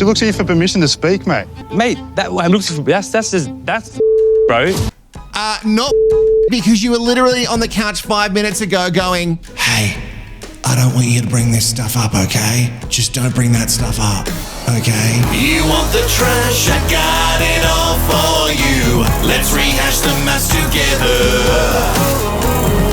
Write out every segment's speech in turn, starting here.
She looks at you for permission to speak, mate. Mate, I'm looking for that's bro. Not because you were literally on the couch 5 minutes ago going, hey, I don't want you to bring this stuff up, okay? Just don't bring that stuff up, okay? You want the trash? I got it all for you. Let's rehash the MAFS together.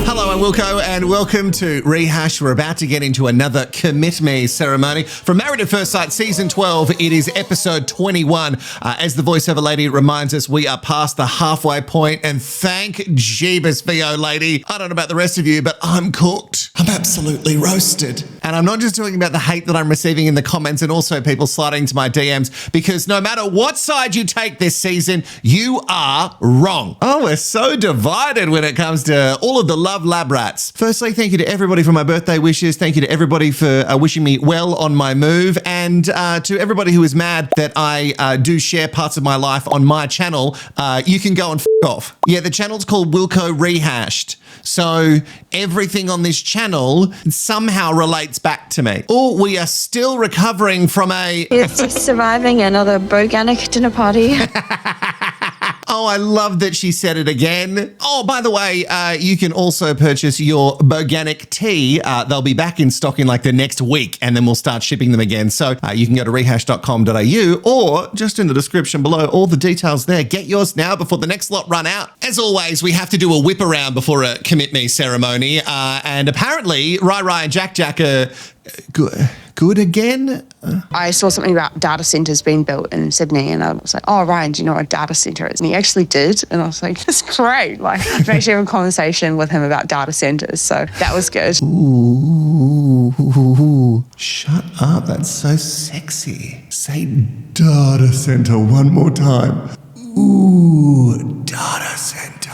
Hello, I'm Wilko, and welcome to Rehash. We're about to get into another Commit Me ceremony. From Married at First Sight, Season 12, it is episode 21. As the voiceover lady reminds us, we are past the halfway point, and thank Jeebus, VO lady. I don't know about the rest of you, but I'm cooked. I'm absolutely roasted. And I'm not just talking about the hate that I'm receiving in the comments and also people sliding into my DMs, because no matter what side you take this season, you are wrong. Oh, we're so divided when it comes to all of the love lab rats. Firstly, thank you to everybody for my birthday wishes. Thank you to everybody for wishing me well on my move, and to everybody who is mad that I do share parts of my life on my channel. You can go and f*** off. Yeah, the channel's called Wilko Rehashed. So everything on this channel somehow relates back to me. Oh, we are still recovering from It's surviving another Boganic dinner party. Oh, I love that she said it again. Oh, by the way, you can also purchase your Boganic tea. They'll be back in stock in like the next week, and then we'll start shipping them again. So you can go to rehashed.com.au, or just in the description below, all the details there. Get yours now before the next lot run out. As always, we have to do a whip around before a Commit Me ceremony. And apparently, Rai and Jack are good again? I saw something about data centres being built in Sydney, and I was like, oh, Ryan, do you know what a data centre is? And he actually did, and I was like, that's great. Like, I'm actually having a conversation with him about data centres, so that was good. Ooh, shut up, that's so sexy. Say data centre one more time. Ooh, data centre.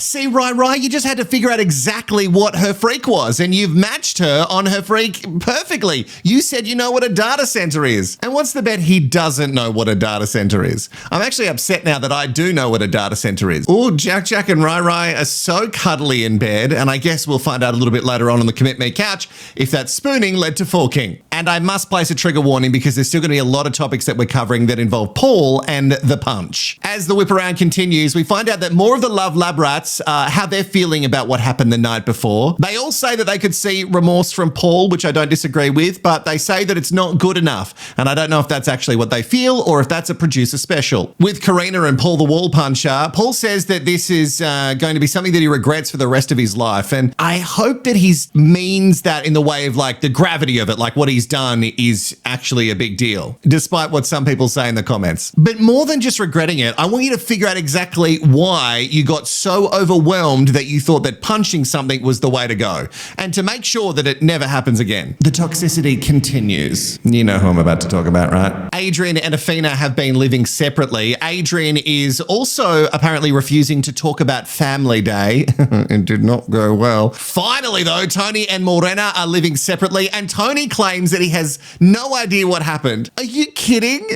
See, Rai, you just had to figure out exactly what her freak was, and you've matched her on her freak perfectly. You said you know what a data center is. And what's the bet he doesn't know what a data center is? I'm actually upset now that I do know what a data center is. Oh, Jack and Rai are so cuddly in bed, and I guess we'll find out a little bit later on the Commit Me couch if that spooning led to forking. And I must place a trigger warning because there's still going to be a lot of topics that we're covering that involve Paul and the punch. As the whip around continues, we find out that more of the love lab rats, how they're feeling about what happened the night before. They all say that they could see remorse from Paul, which I don't disagree with, but they say that it's not good enough. And I don't know if that's actually what they feel or if that's a producer special. With Carina and Paul the Wall Puncher, Paul says that this is going to be something that he regrets for the rest of his life. And I hope that he means that in the way of like the gravity of it, like what he's done is actually a big deal, despite what some people say in the comments. But more than just regretting it, I want you to figure out exactly why you got so overwhelmed that you thought that punching something was the way to go, and to make sure that it never happens again. The toxicity continues. You know who I'm about to talk about, right? Adrian and Awhina have been living separately. Adrian is also apparently refusing to talk about Family Day. It did not go well. Finally, though, Tony and Morena are living separately, and Tony claims that he has no idea what happened. Are you kidding?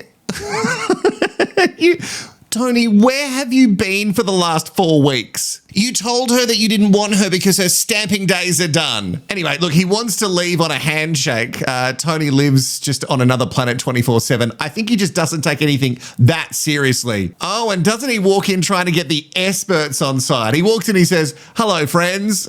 Tony, where have you been for the last 4 weeks? You told her that you didn't want her because her stamping days are done. Anyway, look, he wants to leave on a handshake. Tony lives just on another planet 24/7. I think he just doesn't take anything that seriously. Oh, and doesn't he walk in trying to get the experts on side? He walks in, he says, hello, friends.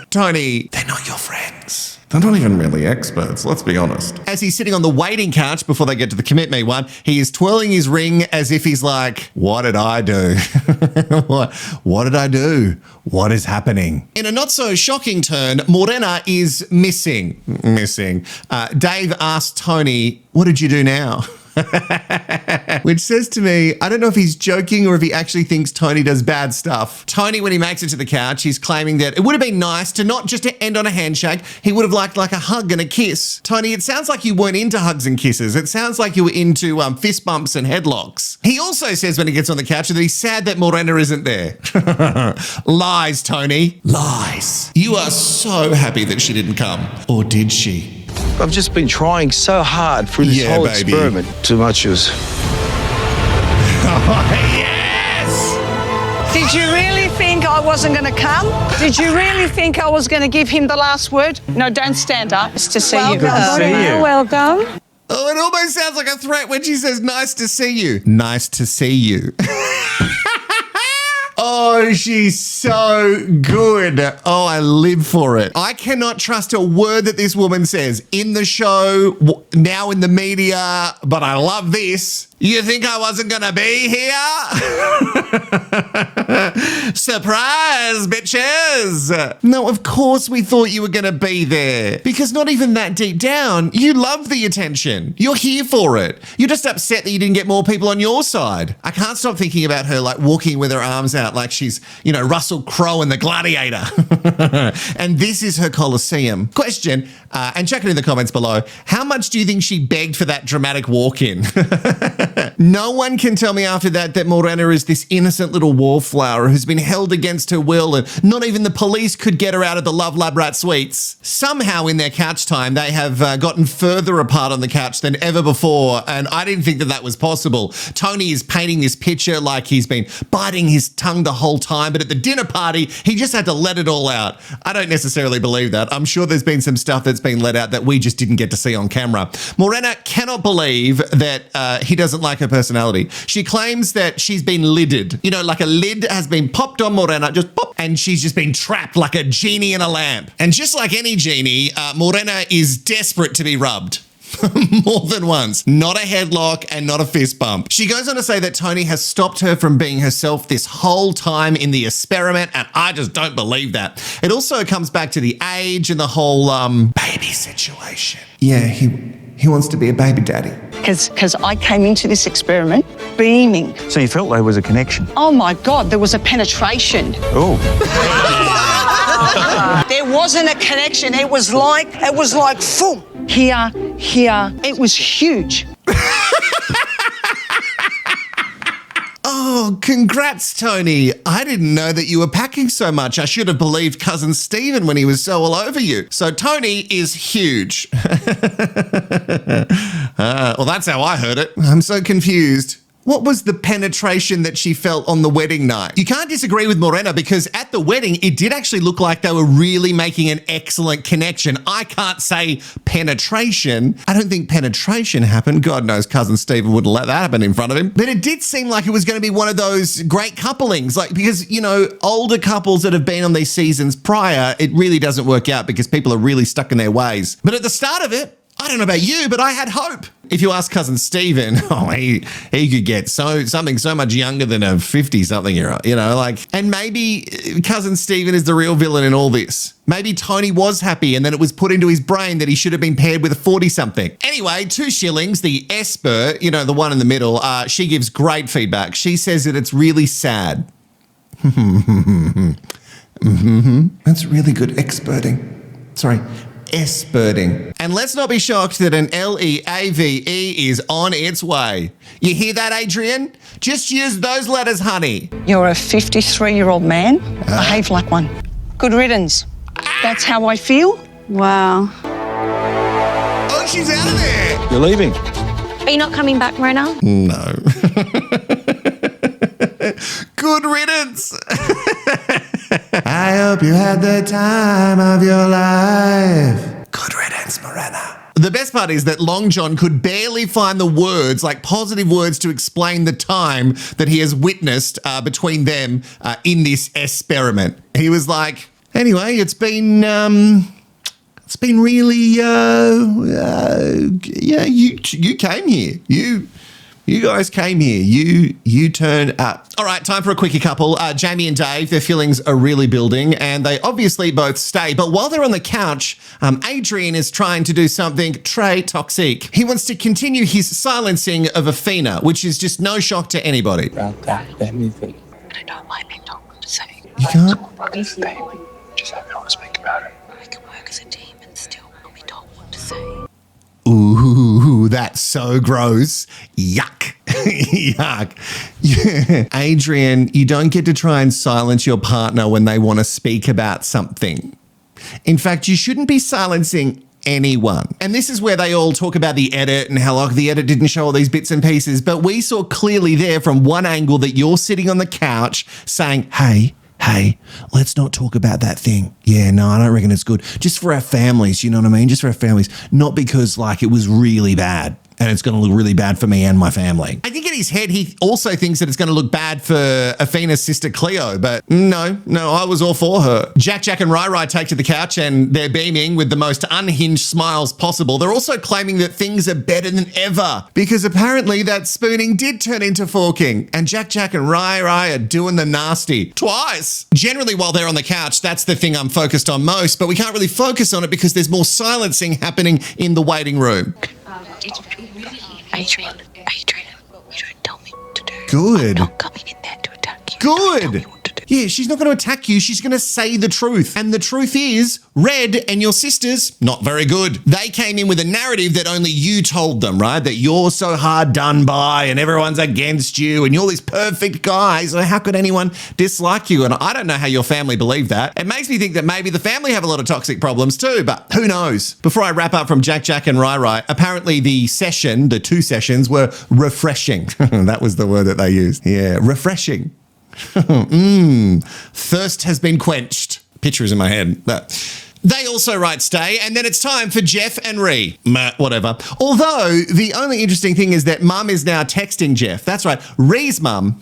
Tony, they're not your friends. They're not even really experts, let's be honest. As he's sitting on the waiting couch before they get to the Commit Me one, he is twirling his ring as if he's like, what did I do? What did I do? What is happening? In a not so shocking turn, Morena is missing. Dave asked Tony, what did you do now? Which says to me, I don't know if he's joking or if he actually thinks Tony does bad stuff. Tony, when he makes it to the couch, he's claiming that it would have been nice to not just to end on a handshake. He would have liked like a hug and a kiss. Tony, it sounds like you weren't into hugs and kisses. It sounds like you were into fist bumps and headlocks. He also says when he gets on the couch that he's sad that Morena isn't there. Lies, Tony. Lies. You are so happy that she didn't come. Or did she? I've just been trying so hard through this whole experiment. Too much was... Oh, yes! Did you really think I wasn't going to come? Did you really think I was going to give him the last word? No, don't stand up. It's to see you. Good to see you. Welcome. Oh, it almost sounds like a threat when she says, nice to see you. Nice to see you. Oh, she's so good. Oh, I live for it. I cannot trust a word that this woman says in the show, now in the media, but I love this. You think I wasn't going to be here? Surprise, bitches. No, of course we thought you were going to be there because not even that deep down, you love the attention. You're here for it. You're just upset that you didn't get more people on your side. I can't stop thinking about her like walking with her arms out like she's, you know, Russell Crowe in The Gladiator. And this is her Colosseum. Question, and check it in the comments below. How much do you think she begged for that dramatic walk-in? No one can tell me after that Morena is this innocent little wallflower who's been held against her will and not even the police could get her out of the Love Lab Rat suites. Somehow in their couch time, they have gotten further apart on the couch than ever before, and I didn't think that was possible. Tony is painting this picture like he's been biting his tongue the whole time, but at the dinner party, he just had to let it all out. I don't necessarily believe that. I'm sure there's been some stuff that's been let out that we just didn't get to see on camera. Morena cannot believe that he doesn't like her personality. She claims that she's been lidded. You know, like a lid has been popped on Morena, just pop, and she's just been trapped like a genie in a lamp. And just like any genie, Morena is desperate to be rubbed. More than once. Not a headlock and not a fist bump. She goes on to say that Tony has stopped her from being herself this whole time in the experiment, and I just don't believe that. It also comes back to the age and the whole baby situation. Yeah, he wants to be a baby daddy. Because I came into this experiment beaming. So you felt there was a connection? Oh my God, there was a penetration. Oh. There wasn't a connection. It was like, boom. Here. It was huge. Oh, congrats, Tony. I didn't know that you were packing so much. I should have believed cousin Stephen when he was so all over you. So Tony is huge. Well, that's how I heard it. I'm so confused. What was the penetration that she felt on the wedding night? You can't disagree with Morena because at the wedding, it did actually look like they were really making an excellent connection. I can't say penetration. I don't think penetration happened. God knows cousin Stephen wouldn't let that happen in front of him. But it did seem like it was going to be one of those great couplings. Like, because, you know, older couples that have been on these seasons prior, it really doesn't work out because people are really stuck in their ways. But at the start of it, I don't know about you, but I had hope. If you ask cousin Stephen, he could get something so much younger than a 50-something-year-old, you know, like, and maybe cousin Stephen is the real villain in all this. Maybe Tony was happy and then it was put into his brain that he should have been paired with a 40-something. Anyway, 2 shillings, the Esper, you know, the one in the middle, she gives great feedback. She says that it's really sad. That's really good experting. Sorry. Esperting. And let's not be shocked that an LEAVE is on its way. You hear that, Adrian? Just use those letters, honey. You're a 53-year-old man. Behave like one. Good riddance. That's how I feel. Wow. Oh, she's out of there. You're leaving? Are you not coming back, Morena? No. Good riddance. I hope you had the time of your life. Good riddance, Morena. The best part is that Long John could barely find the words, like positive words, to explain the time that he has witnessed between them in this experiment. He was like, anyway, it's been really, yeah, you came here. You guys came here. You turned up. All right, time for a quickie couple. Jamie and Dave, their feelings are really building and they obviously both stay. But while they're on the couch, Adrian is trying to do something très toxique. He wants to continue his silencing of Awhina, which is just no shock to anybody. About that, let me think. I don't like being told what to say. You can't? Just have me to speak about it. I can work as a team and still not be told what to say. Ooh, that's so gross. Yuck. Yuck. Yeah. Adrian, you don't get to try and silence your partner when they want to speak about something. In fact, you shouldn't be silencing anyone. And this is where they all talk about the edit and how like the edit didn't show all these bits and pieces, but we saw clearly there from one angle that you're sitting on the couch saying, hey, let's not talk about that thing. Yeah, no, I don't reckon it's good. Just for our families, you know what I mean? Just for our families. Not because like it was really bad. and it's going to look really bad for me and my family. I think in his head, he also thinks that it's going to look bad for Awhina's sister Cleo, but no, I was all for her. Jack and Rai take to the couch and they're beaming with the most unhinged smiles possible. They're also claiming that things are better than ever because apparently that spooning did turn into forking, and Jack and Rai are doing the nasty twice. Generally, while they're on the couch, that's the thing I'm focused on most, but we can't really focus on it because there's more silencing happening in the waiting room. Adrian, you don't tell me to do. Good. I'm not coming in there to attack you. Good. Tell me what to do. Yeah, she's not going to attack you. She's going to say the truth. And the truth is, Red and your sisters, not very good. They came in with a narrative that only you told them, right? That you're so hard done by and everyone's against you and you're this perfect guy. So how could anyone dislike you? And I don't know how your family believed that. It makes me think that maybe the family have a lot of toxic problems too, but who knows? Before I wrap up from Jack and Rai, apparently the two sessions were refreshing. That was the word that they used. Yeah, refreshing. Thirst has been quenched. Picture is in my head. They also write stay, and then it's time for Jeff and Ree. Whatever. Although, the only interesting thing is that Mum is now texting Jeff. That's right. Ree's mum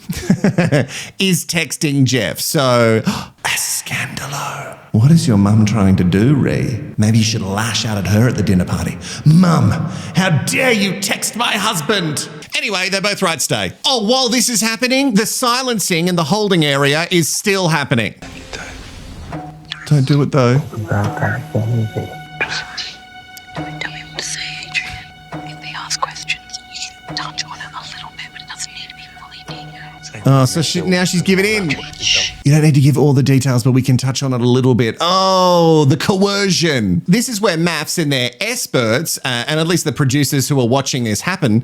is texting Jeff. So, scandalo. What is your mum trying to do, Ree? Maybe you should lash out at her at the dinner party. Mum, how dare you text my husband? Anyway, they both write stay. Oh, while this is happening, the silencing in the holding area is still happening. Don't do it though. Don't tell me what to say, Adrian. If they ask questions, you can touch on it a little bit, but it doesn't need to be fully detailed. Oh, so now she's giving in. You don't need to give all the details, but we can touch on it a little bit. Oh, the coercion. This is where MAFS and their experts, and at least the producers who are watching this happen,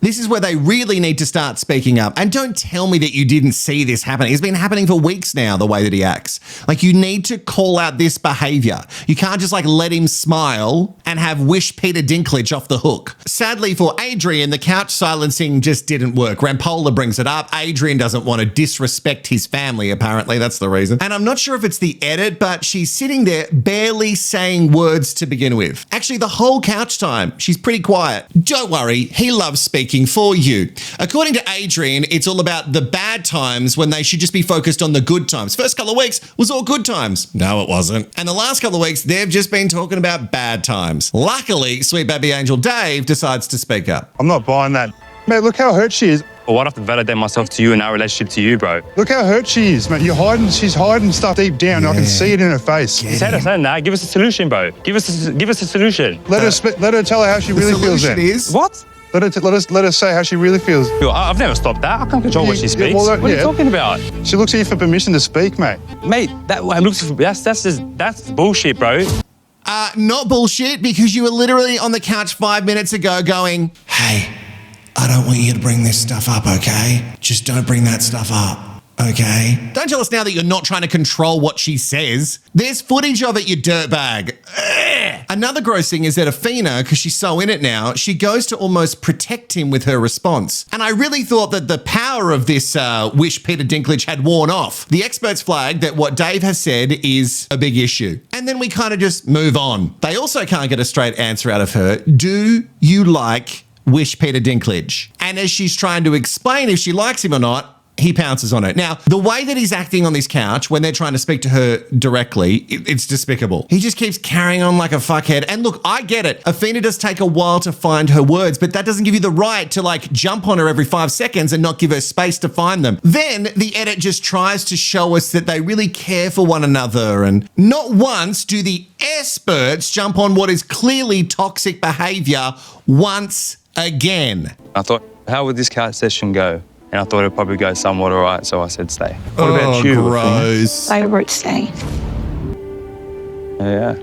this is where they really need to start speaking up. And don't tell me that you didn't see this happening. It's been happening for weeks now, the way that he acts. Like, you need to call out this behavior. You can't just let him smile and have Wish Peter Dinklage off the hook. Sadly for Adrian, the couch silencing just didn't work. Rampola brings it up. Adrian doesn't want to disrespect his family, apparently. That's the reason. And I'm not sure if it's the edit, but she's sitting there barely saying words to begin with. Actually, the whole couch time, she's pretty quiet. Don't worry, he loves speaking for you. According to Adrian, it's all about the bad times when they should just be focused on the good times. First couple of weeks was all good times. No, it wasn't. And the last couple of weeks, they've just been talking about bad times. Luckily, sweet baby angel Dave decides to speak up. I'm not buying that. Mate, look how hurt she is. Well, why'd I have to validate myself to you and our relationship to you, bro? Look how hurt she is, mate. She's hiding stuff deep down. I can see it in her face. You said that. Give us a solution, bro. Give us a solution. Let her tell her how she really feels then. What? Let her say how she really feels. Yo, I've never stopped that. I can't control what she speaks. What are you talking about? She looks at you for permission to speak, mate. Mate, that's bullshit, bro. Not bullshit, because you were literally on the couch 5 minutes ago going, hey, I don't want you to bring this stuff up, okay? Just don't bring that stuff up. Okay. Don't tell us now that you're not trying to control what she says. There's footage of it, you dirtbag. Ugh. Another gross thing is that Awhina, because she's so in it now, she goes to almost protect him with her response. And I really thought that the power of this Wish Peter Dinklage had worn off. The experts flagged that what Dave has said is a big issue. And then we kind of just move on. They also can't get a straight answer out of her. Do you like Wish Peter Dinklage? And as she's trying to explain if she likes him or not, he pounces on it. Now, the way that he's acting on this couch when they're trying to speak to her directly, it's despicable. He just keeps carrying on like a fuckhead. And look, I get it. Awhina does take a while to find her words, but that doesn't give you the right to jump on her every 5 seconds and not give her space to find them. Then the edit just tries to show us that they really care for one another, and not once do the experts jump on what is clearly toxic behavior once again. I thought, how would this couch session go? And I thought it'd probably go somewhat all right, so I said stay. What about you? Gross. I wrote stay. Yeah.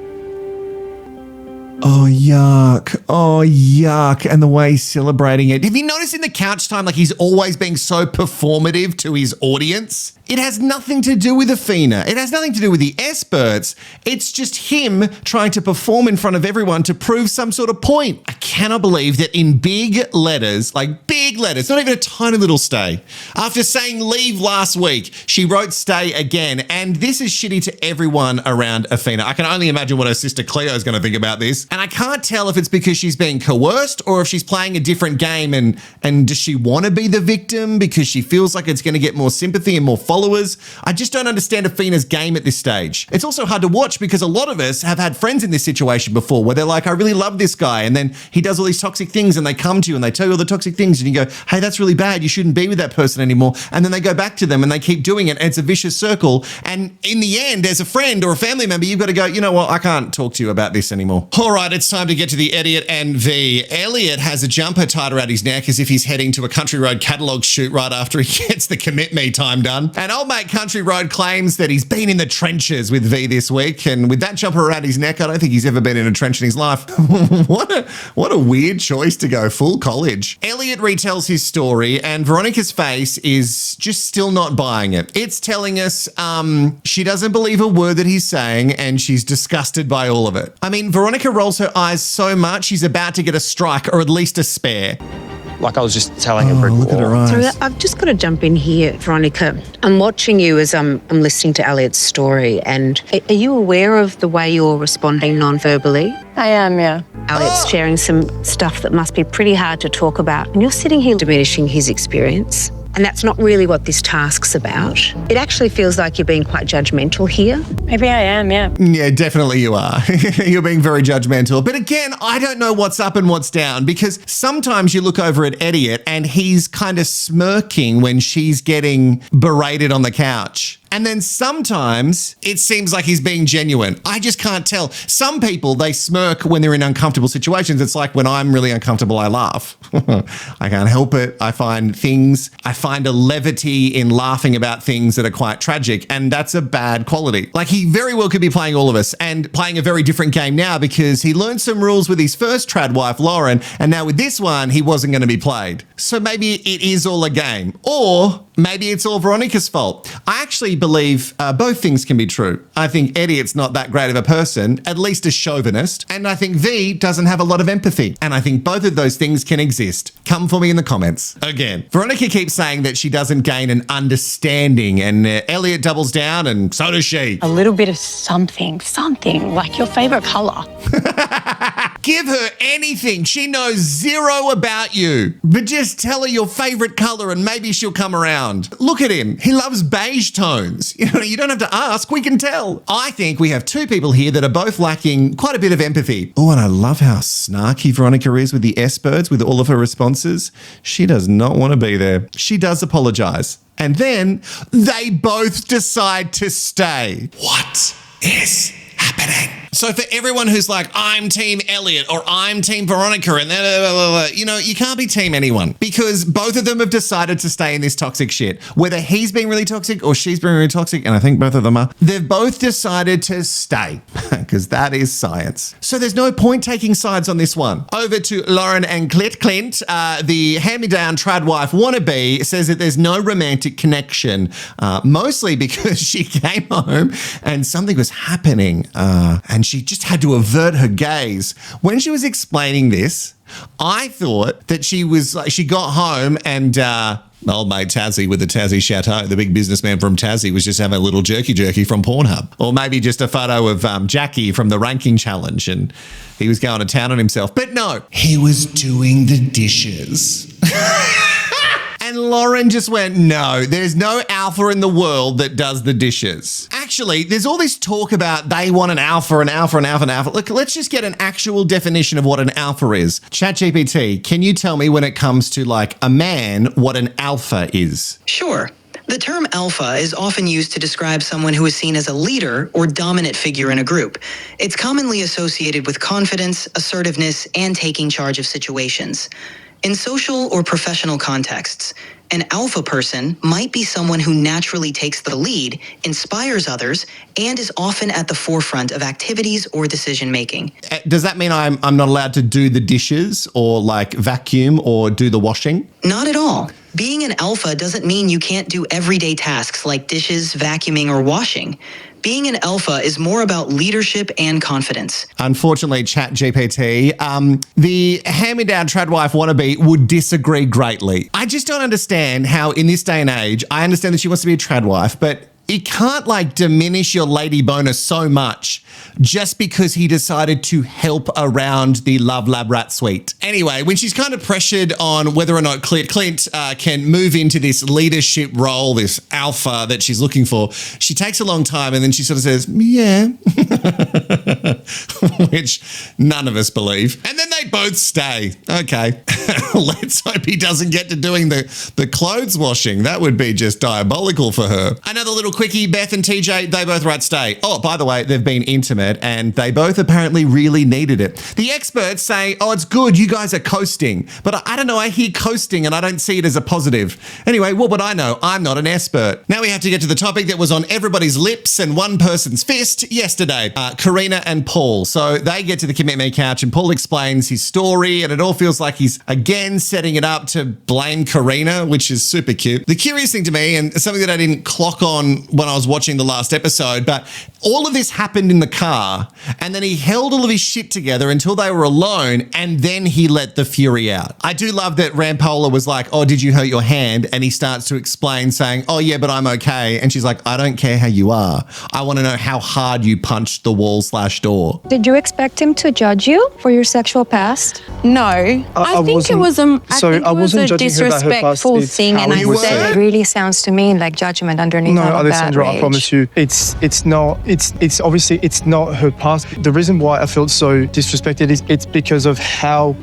Oh, yuck. Oh, yuck. And the way he's celebrating it. Have you noticed in the couch time, he's always being so performative to his audience? It has nothing to do with Awhina. It has nothing to do with the experts. It's just him trying to perform in front of everyone to prove some sort of point. I cannot believe that in big letters, like big letters, not even a tiny little stay. After saying leave last week, she wrote stay again. And this is shitty to everyone around Awhina. I can only imagine what her sister Cleo is going to think about this. And I can't tell if it's because she's being coerced or if she's playing a different game and does she want to be the victim because she feels like it's going to get more sympathy and more followers. I just don't understand Awhina's game at this stage. It's also hard to watch because a lot of us have had friends in this situation before where they're like, I really love this guy. And then he does all these toxic things and they come to you and they tell you all the toxic things and you go, hey, that's really bad. You shouldn't be with that person anymore. And then they go back to them and they keep doing it. And it's a vicious circle. And in the end, as a friend or a family member, you've got to go, you know what? I can't talk to you about this anymore. All right, it's time to get to the Elliot and V. Elliot has a jumper tied around his neck as if he's heading to a Country Road catalogue shoot right after he gets the Commit Me time done. And old mate Country Road claims that he's been in the trenches with V this week. And with that jumper around his neck, I don't think he's ever been in a trench in his life. What a weird choice to go full college. Elliot retells his story and Veronica's face is just still not buying it. It's telling us she doesn't believe a word that he's saying and she's disgusted by all of it. I mean, Veronica rolls her eyes so much she's about to get a strike or at least a spare. Like I was just telling a brick Look at her wall. eyes. So I've just got to jump in here, Veronica. I'm watching you as I'm listening to Elliot's story, and are you aware of the way you're responding non-verbally? I am, yeah. Elliot's sharing some stuff that must be pretty hard to talk about, and you're sitting here diminishing his experience. And that's not really what this task's about. It actually feels like you're being quite judgmental here. Maybe I am, yeah. Yeah, definitely you are. You're being very judgmental. But again, I don't know what's up and what's down because sometimes you look over at Elliot and he's kind of smirking when she's getting berated on the couch. And then sometimes it seems like he's being genuine. I just can't tell. Some people, they smirk when they're in uncomfortable situations. It's like when I'm really uncomfortable, I laugh. I can't help it. I find a levity in laughing about things that are quite tragic. And that's a bad quality. Like he very well could be playing all of us and playing a very different game now because he learned some rules with his first trad wife, Lauren. And now with this one, he wasn't going to be played. So maybe it is all a game. Or maybe it's all Veronica's fault. I actually believe both things can be true. I think Elliot's not that great of a person, at least a chauvinist, and I think V doesn't have a lot of empathy. And I think both of those things can exist. Come for me in the comments. Again, Veronica keeps saying that she doesn't gain an understanding, and Elliot doubles down, and so does she. A little bit of something, like your favourite colour. Give her anything. She knows zero about you. But just tell her your favorite color and maybe she'll come around. Look at him. He loves beige tones. You don't have to ask. We can tell. I think we have two people here that are both lacking quite a bit of empathy. Oh, and I love how snarky Veronica is with the S-birds, with all of her responses. She does not want to be there. She does apologize. And then they both decide to stay. What is happening? So for everyone who's like, I'm Team Elliot or I'm Team Veronica and you can't be Team anyone because both of them have decided to stay in this toxic shit. Whether he's being really toxic or she's being really toxic, and I think both of them are, they've both decided to stay because that is science. So there's no point taking sides on this one. Over to Lauren and Clint. The hand-me-down trad wife wannabe says that there's no romantic connection, mostly because she came home and something was happening and she just had to avert her gaze. When she was explaining this, I thought that she got home and old mate Tassie with the Tassie Chateau, the big businessman from Tassie, was just having a little jerky from Pornhub. Or maybe just a photo of Jackie from the ranking challenge and he was going to town on himself. But no, he was doing the dishes. And Lauren just went, no, there's no alpha in the world that does the dishes. Actually, there's all this talk about they want an alpha. Look, let's just get an actual definition of what an alpha is. ChatGPT, can you tell me when it comes to like a man, what an alpha is? Sure. The term alpha is often used to describe someone who is seen as a leader or dominant figure in a group. It's commonly associated with confidence, assertiveness, and taking charge of situations. In social or professional contexts, an alpha person might be someone who naturally takes the lead, inspires others, and is often at the forefront of activities or decision-making. Does that mean I'm not allowed to do the dishes or like vacuum or do the washing? Not at all. Being an alpha doesn't mean you can't do everyday tasks like dishes, vacuuming, or washing. Being an alpha is more about leadership and confidence. Unfortunately, ChatGPT, the hand-me-down trad wife wannabe would disagree greatly. I just don't understand how in this day and age, I understand that she wants to be a trad wife, but it can't like diminish your lady boner so much just because he decided to help around the Love Lab Rat Suite. Anyway, when she's kind of pressured on whether or not Clint can move into this leadership role, this alpha that she's looking for, she takes a long time and then she sort of says, yeah, which none of us believe. And then they both stay. Okay, let's hope he doesn't get to doing the clothes washing. That would be just diabolical for her. Another little quickie, Beth and TJ, they both write stay. Oh, by the way, they've been intimate and they both apparently really needed it. The experts say, oh, it's good, you guys are coasting. But I don't know, I hear coasting and I don't see it as a positive. Anyway, what would I know? I'm not an expert. Now we have to get to the topic that was on everybody's lips and one person's fist yesterday, Carina and Paul. So they get to the Commit Me couch and Paul explains his story and it all feels like he's again setting it up to blame Carina, which is super cute. The curious thing to me, and something that I didn't clock on when I was watching the last episode, but all of this happened in the car and then he held all of his shit together until they were alone and then he let the fury out. I do love that Rampola was like, oh, did you hurt your hand? And he starts to explain saying, oh yeah, but I'm okay. And she's like, I don't care how you are. I want to know how hard you punched the wall/door. Did you expect him to judge you for your sexual past? No, I think it was a disrespectful thing, and I said it really sounds to me like judgment underneath all of that Alessandra, rage. I promise you, it's obviously it's not her past. The reason why I felt so disrespected is it's because of how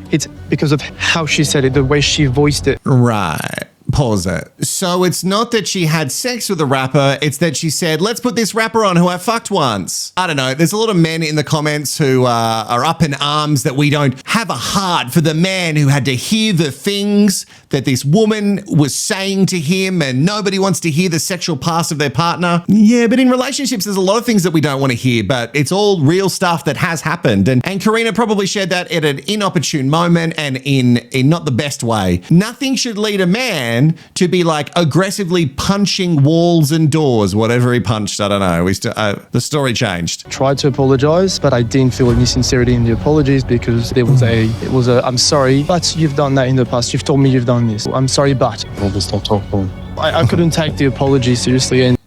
she said it, the way she voiced it. Right. Pause it. So it's not that she had sex with a rapper, it's that she said, let's put this rapper on who I fucked once. I don't know. There's a lot of men in the comments who are up in arms that we don't have a heart for the man who had to hear the things that this woman was saying to him and nobody wants to hear the sexual past of their partner. Yeah, but in relationships, there's a lot of things that we don't want to hear, but it's all real stuff that has happened. And Carina probably shared that at an inopportune moment and in not the best way. Nothing should lead a man to be like aggressively punching walls and doors, whatever he punched. I don't know. The story changed. Tried to apologize, but I didn't feel any sincerity in the apologies because it was a I'm sorry, but you've done that in the past. You've told me you've done this. I'm sorry, but I couldn't take the apology seriously. And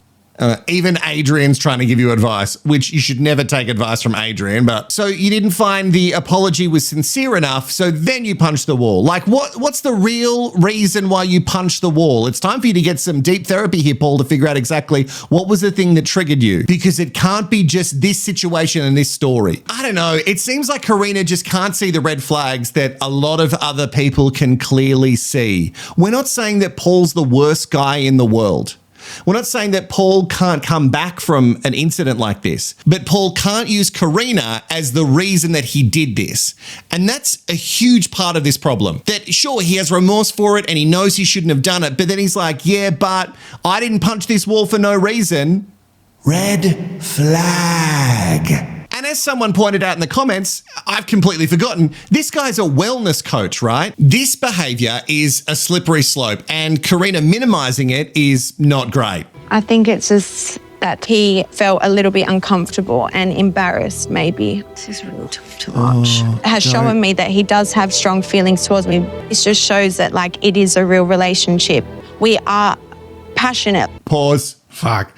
even Adrian's trying to give you advice, which you should never take advice from Adrian. But so you didn't find the apology was sincere enough, so then you punched the wall. Like what's the real reason why you punched the wall? It's time for you to get some deep therapy here, Paul, to figure out exactly what was the thing that triggered you, because it can't be just this situation and this story. I don't know. It seems like Carina just can't see the red flags that a lot of other people can clearly see. We're not saying that Paul's the worst guy in the world. We're not saying that Paul can't come back from an incident like this, but Paul can't use Carina as the reason that he did this. And that's a huge part of this problem. That sure, he has remorse for it and he knows he shouldn't have done it, but then he's like, yeah, but I didn't punch this wall for no reason. Red flag. And as someone pointed out in the comments, I've completely forgotten, this guy's a wellness coach, right? This behavior is a slippery slope and Carina minimizing it is not great. I think it's just that he felt a little bit uncomfortable and embarrassed, maybe. This is really tough to watch. Has shown me that he does have strong feelings towards me. It just shows that like it is a real relationship. We are passionate. Pause. Fuck.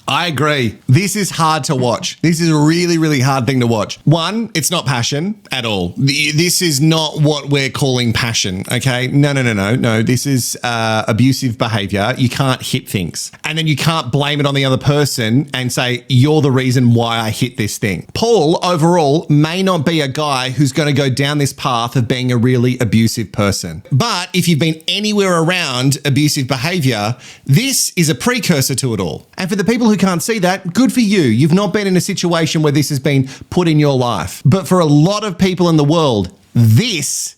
I agree. This is hard to watch. This is a really, really hard thing to watch. One, it's not passion at all. This is not what we're calling passion, okay? No. This is abusive behavior. You can't hit things. And then you can't blame it on the other person and say, you're the reason why I hit this thing. Paul, overall, may not be a guy who's going to go down this path of being a really abusive person. But if you've been anywhere around abusive behavior, this is a precursor to it all. And for the people who can't see that, good for you. You've not been in a situation where this has been put in your life. But for a lot of people in the world, this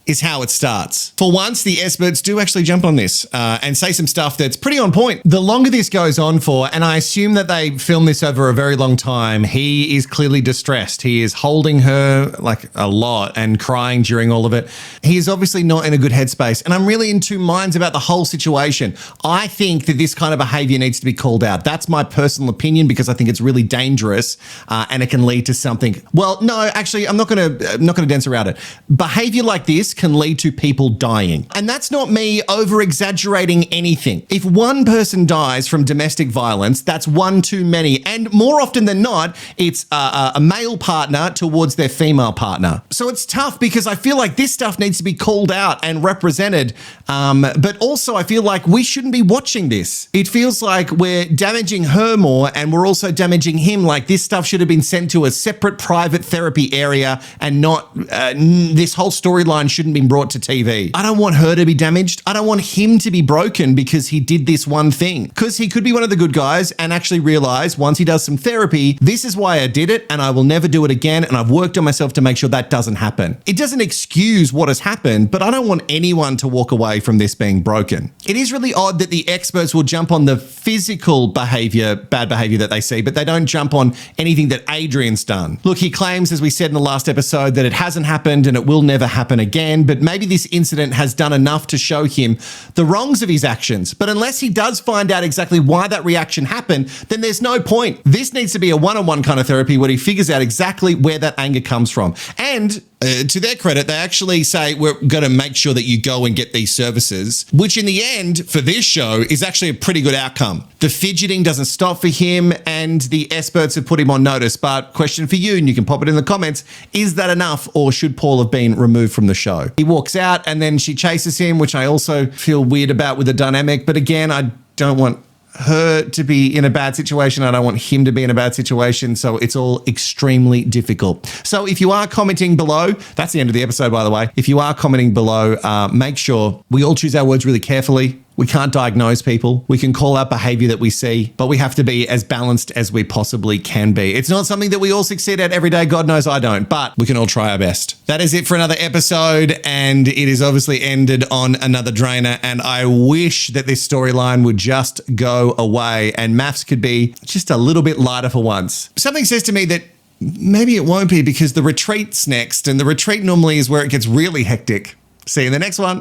is how it starts. For once, the experts do actually jump on this and say some stuff that's pretty on point. The longer this goes on for, and I assume that they filmed this over a very long time, he is clearly distressed. He is holding her like a lot and crying during all of it. He is obviously not in a good headspace. And I'm really in two minds about the whole situation. I think that this kind of behavior needs to be called out. That's my personal opinion because I think it's really dangerous and it can lead to something. Well, no, actually, I'm not going to dance around it. Behavior like this can lead to people dying. And that's not me over exaggerating anything. If one person dies from domestic violence, that's one too many. And more often than not, it's a male partner towards their female partner. So it's tough because I feel like this stuff needs to be called out and represented. But also I feel like we shouldn't be watching this. It feels like we're damaging her more and we're also damaging him. Like this stuff should have been sent to a separate private therapy area and not, this whole storyline shouldn't be brought to TV. I don't want her to be damaged. I don't want him to be broken because he did this one thing. Because he could be one of the good guys and actually realize once he does some therapy, this is why I did it and I will never do it again. And I've worked on myself to make sure that doesn't happen. It doesn't excuse what has happened, but I don't want anyone to walk away from this being broken. It is really odd that the experts will jump on the physical behavior, bad behavior that they see, but they don't jump on anything that Adrian's done. Look, he claims, as we said in the last episode, that it hasn't happened and it will never happen again, but maybe this incident has done enough to show him the wrongs of his actions. But unless he does find out exactly why that reaction happened, then there's no point. This needs to be a one-on-one kind of therapy where he figures out exactly where that anger comes from. And to their credit, they actually say, we're going to make sure that you go and get these services, which in the end, for this show, is actually a pretty good outcome. The fidgeting doesn't stop for him and the experts have put him on notice. But question for you, and you can pop it in the comments, is that enough or should Paul have been removed from the show? He walks out and then she chases him, which I also feel weird about with the dynamic. But again, I don't want her to be in a bad situation. I don't want him to be in a bad situation. So it's all extremely difficult. So if you are commenting below, that's the end of the episode, by the way. If you are commenting below, make sure we all choose our words really carefully. We can't diagnose people. We can call out behavior that we see, but we have to be as balanced as we possibly can be. It's not something that we all succeed at every day. God knows I don't, but we can all try our best. That is it for another episode, and it is obviously ended on another drainer, and I wish that this storyline would just go away and MAFS could be just a little bit lighter for once. Something says to me that maybe it won't be because the retreat's next, and the retreat normally is where it gets really hectic. See you in the next one.